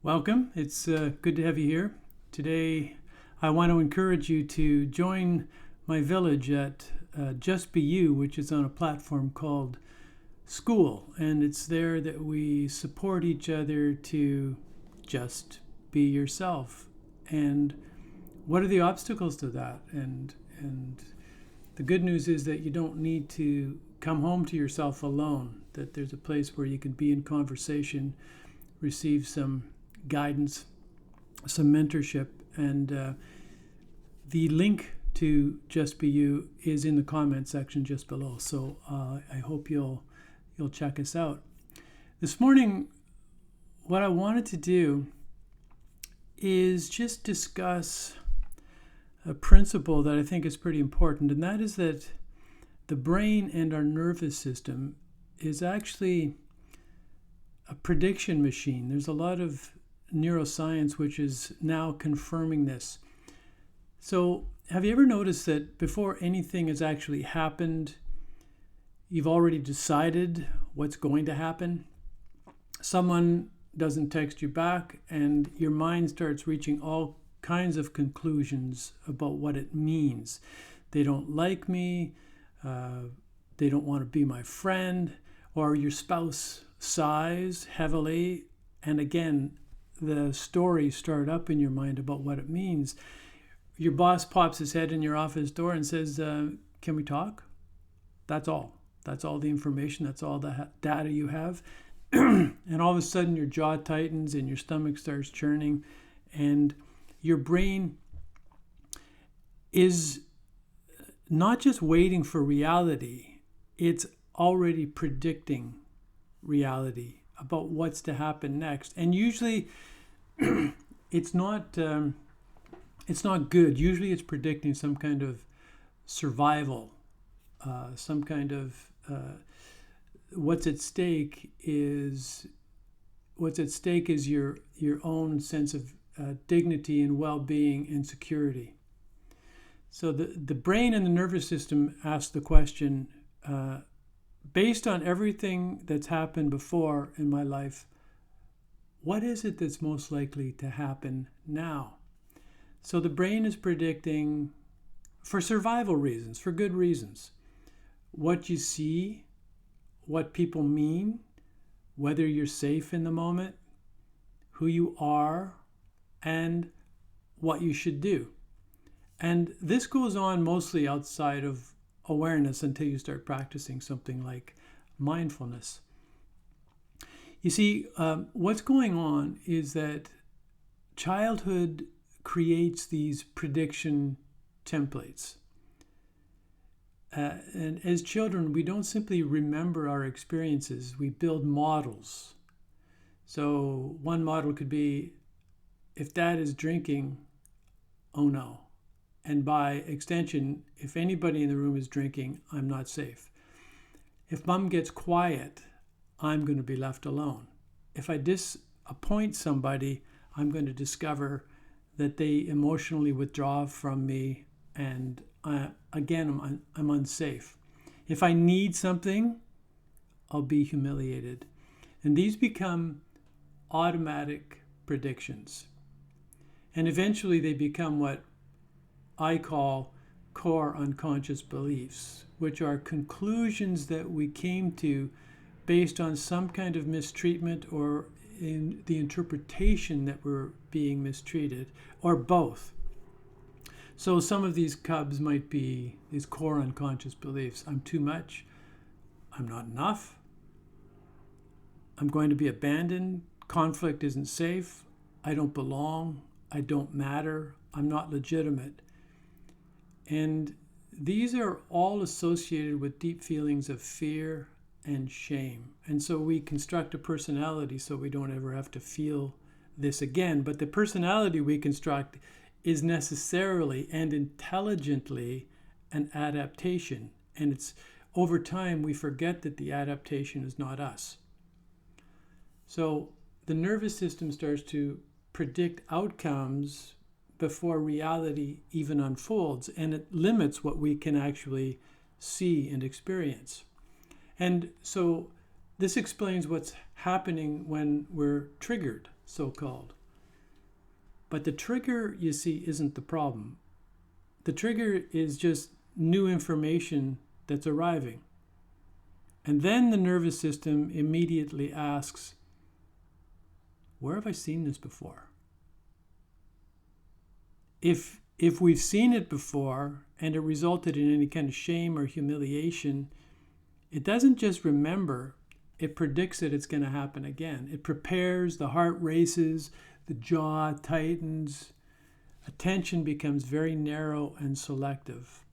Welcome. It's good to have you here. Today, I want to encourage you to join my village at Just Be You, which is on a platform called School. And it's there that we support each other to just be yourself. And what are the obstacles to that? And the good news is that you don't need to come home to yourself alone, that there's a place where you can be in conversation, receive some guidance, some mentorship, and the link to Just Be You is in the comment section just below. So I hope you'll check us out. This morning, what I wanted to do is just discuss a principle that I think is pretty important, and that is that the brain and our nervous system is actually a prediction machine. There's a lot of neuroscience which is now confirming this. So have you ever noticed that before anything has actually happened, you've already decided what's going to happen? Someone doesn't text you back and your mind starts reaching all kinds of conclusions about what it means. They don't like me, they don't want to be my friend, or your spouse sighs heavily, and again, the stories start up in your mind about what it means. Your boss pops his head in your office door and says, can we talk? That's all. That's all the information. That's all the data you have. And all of a sudden your jaw tightens and your stomach starts churning, and your brain is not just waiting for reality, it's already predicting reality about what's to happen next. And usually it's not good. Usually it's predicting some kind of survival, some kind of what's at stake is your own sense of dignity and well-being and security. So the brain and the nervous system ask the question, based on everything that's happened before in my life, what is it that's most likely to happen now? So the brain is predicting, for survival reasons, for good reasons, what you see, what people mean, whether you're safe in the moment, who you are, and what you should do. And this goes on mostly outside of awareness until you start practicing something like mindfulness. You see, what's going on is that childhood creates these prediction templates. And as children, we don't simply remember our experiences, we build models. So one model could be, if dad is drinking, oh no. And by extension, if anybody in the room is drinking, I'm not safe. If mom gets quiet, I'm going to be left alone. If I disappoint somebody, I'm going to discover that they emotionally withdraw from me, and again, I'm unsafe. If I need something, I'll be humiliated. And these become automatic predictions. And eventually they become what I call core unconscious beliefs, which are conclusions that we came to based on some kind of mistreatment or in the interpretation that we're being mistreated, or both. So some of these cubs might be these core unconscious beliefs. I'm too much. I'm not enough. I'm going to be abandoned. Conflict isn't safe. I don't belong. I don't matter. I'm not legitimate. And these are all associated with deep feelings of fear and shame. And so we construct a personality so we don't ever have to feel this again. But the personality we construct is necessarily and intelligently an adaptation. And it's over time we forget that the adaptation is not us. So the nervous system starts to predict outcomes before reality even unfolds, and it limits what we can actually see and experience. And so this explains what's happening when we're triggered. so-called. But the trigger, you see, isn't the problem. The trigger is just new information that's arriving. And then the nervous system immediately asks, where have I seen this before? If we've seen it before and it resulted in any kind of shame or humiliation, it doesn't just remember, it predicts that it's going to happen again. It prepares, the heart races, the jaw tightens, attention becomes very narrow and selective.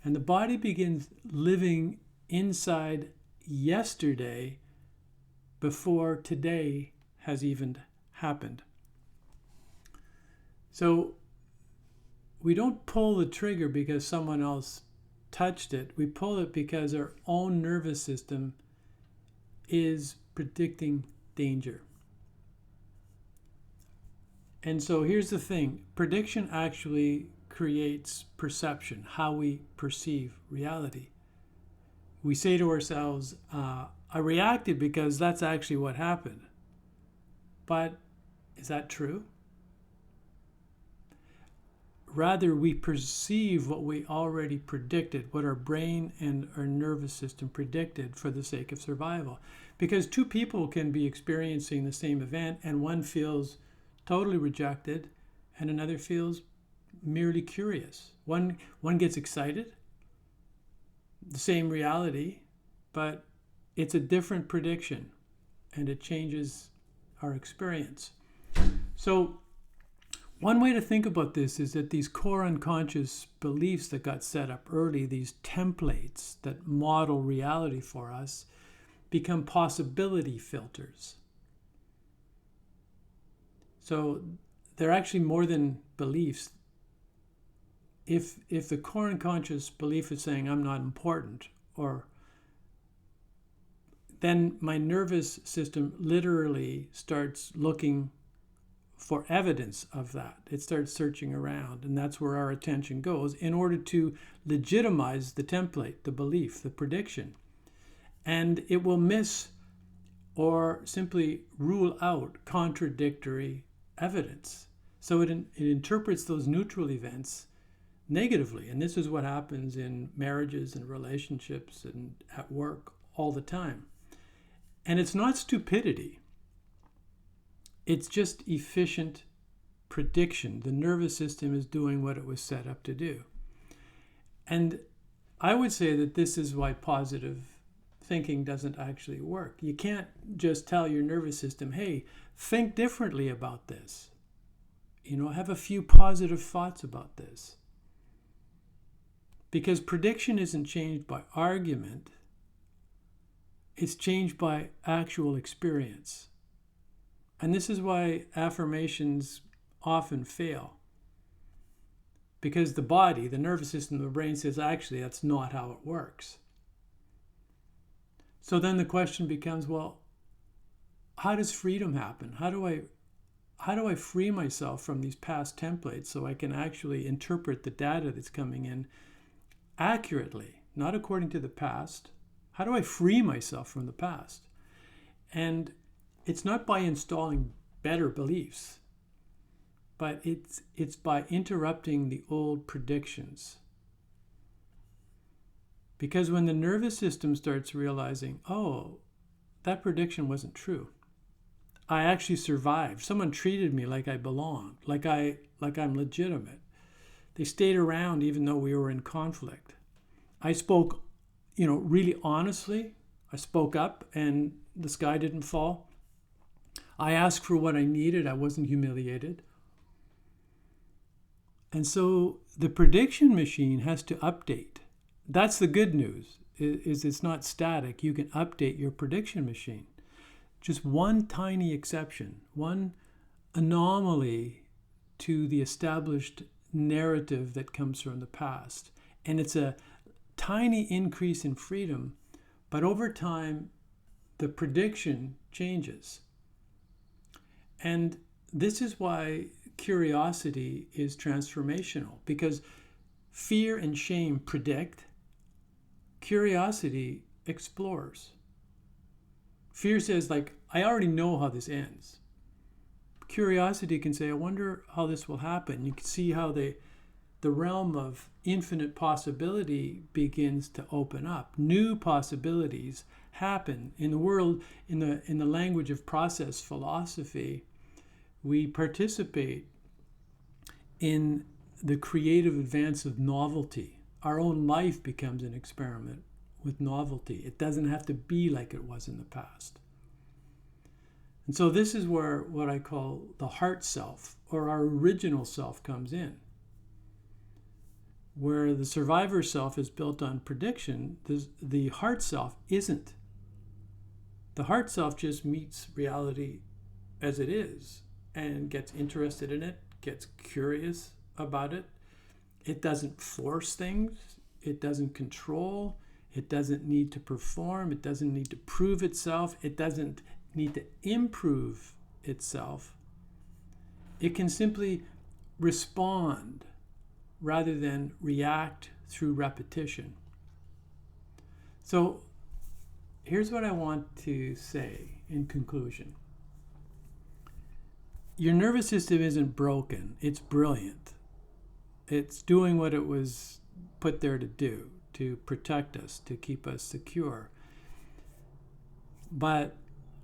And the body begins living inside yesterday before today has even happened. So we don't pull the trigger because someone else touched it. We pull it because our own nervous system is predicting danger. And so here's the thing. Prediction actually creates perception, how we perceive reality. We say to ourselves, I reacted because that's actually what happened. But is that true? Rather, we perceive what we already predicted, what our brain and our nervous system predicted for the sake of survival. Because two people can be experiencing the same event and one feels totally rejected and another feels merely curious. One gets excited, the same reality, but it's a different prediction and it changes our experience. So one way to think about this is that these core unconscious beliefs that got set up early, these templates that model reality for us, become possibility filters. So they're actually more than beliefs. If the core unconscious belief is saying I'm not important, or then my nervous system literally starts looking for evidence of that. It starts searching around, and that's where our attention goes in order to legitimize the template, the belief, the prediction. And it will miss or simply rule out contradictory evidence. So it interprets those neutral events negatively. And this is what happens in marriages and relationships and at work all the time. And it's not stupidity. It's just efficient prediction. The nervous system is doing what it was set up to do. And I would say that this is why positive thinking doesn't actually work. You can't just tell your nervous system, hey, think differently about this. Have a few positive thoughts about this. Because prediction isn't changed by argument. It's changed by actual experience. And this is why affirmations often fail. Because the body, the nervous system, the brain says, actually, that's not how it works. So then the question becomes, well, how does freedom happen? How do I free myself from these past templates so I can actually interpret the data that's coming in accurately, not according to the past? How do I free myself from the past? And it's not by installing better beliefs, but it's by interrupting the old predictions. Because when the nervous system starts realizing, oh, that prediction wasn't true. I actually survived. Someone treated me like I belonged, like I'm legitimate. They stayed around even though we were in conflict. I spoke, really honestly. I spoke up and the sky didn't fall. I asked for what I needed. I wasn't humiliated. And so the prediction machine has to update. That's the good news, is it's not static. You can update your prediction machine. Just one tiny exception, one anomaly to the established narrative that comes from the past. And it's a tiny increase in freedom, but over time, the prediction changes. And this is why curiosity is transformational, because fear and shame predict, curiosity explores. Fear says, I already know how this ends. curiosity can say, I wonder how this will happen. You can see how the realm of infinite possibility begins to open up. New possibilities happen in the world. In the language of process philosophy, we participate in the creative advance of novelty. Our own life becomes an experiment with novelty. It doesn't have to be like it was in the past. And so this is where what I call the heart self, or our original self, comes in. Where the survivor self is built on prediction, the heart self isn't. The heart self just meets reality as it is and gets interested in it, gets curious about it. It doesn't force things. It doesn't control. It doesn't need to perform. It doesn't need to prove itself. It doesn't need to improve itself. It can simply respond rather than react through repetition. So here's what I want to say in conclusion. Your nervous system isn't broken. It's brilliant. It's doing what it was put there to do, to protect us, to keep us secure. But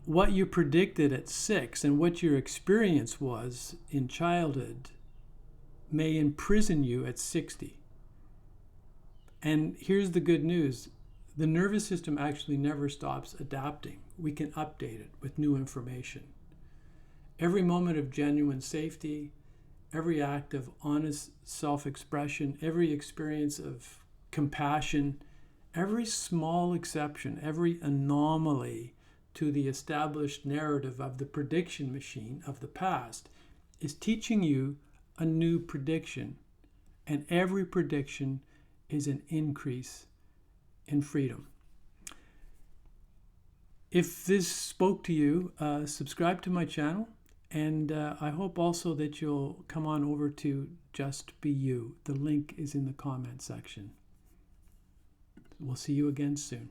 what you predicted at 6 and what your experience was in childhood may imprison you at 60. And here's the good news. The nervous system actually never stops adapting. We can update it with new information. Every moment of genuine safety, every act of honest self-expression, every experience of compassion, every small exception, every anomaly to the established narrative of the prediction machine of the past is teaching you a new prediction. And every prediction is an increase in freedom. If this spoke to you, subscribe to my channel. And I hope also that you'll come on over to Just Be You. The link is in the comment section. We'll see you again soon.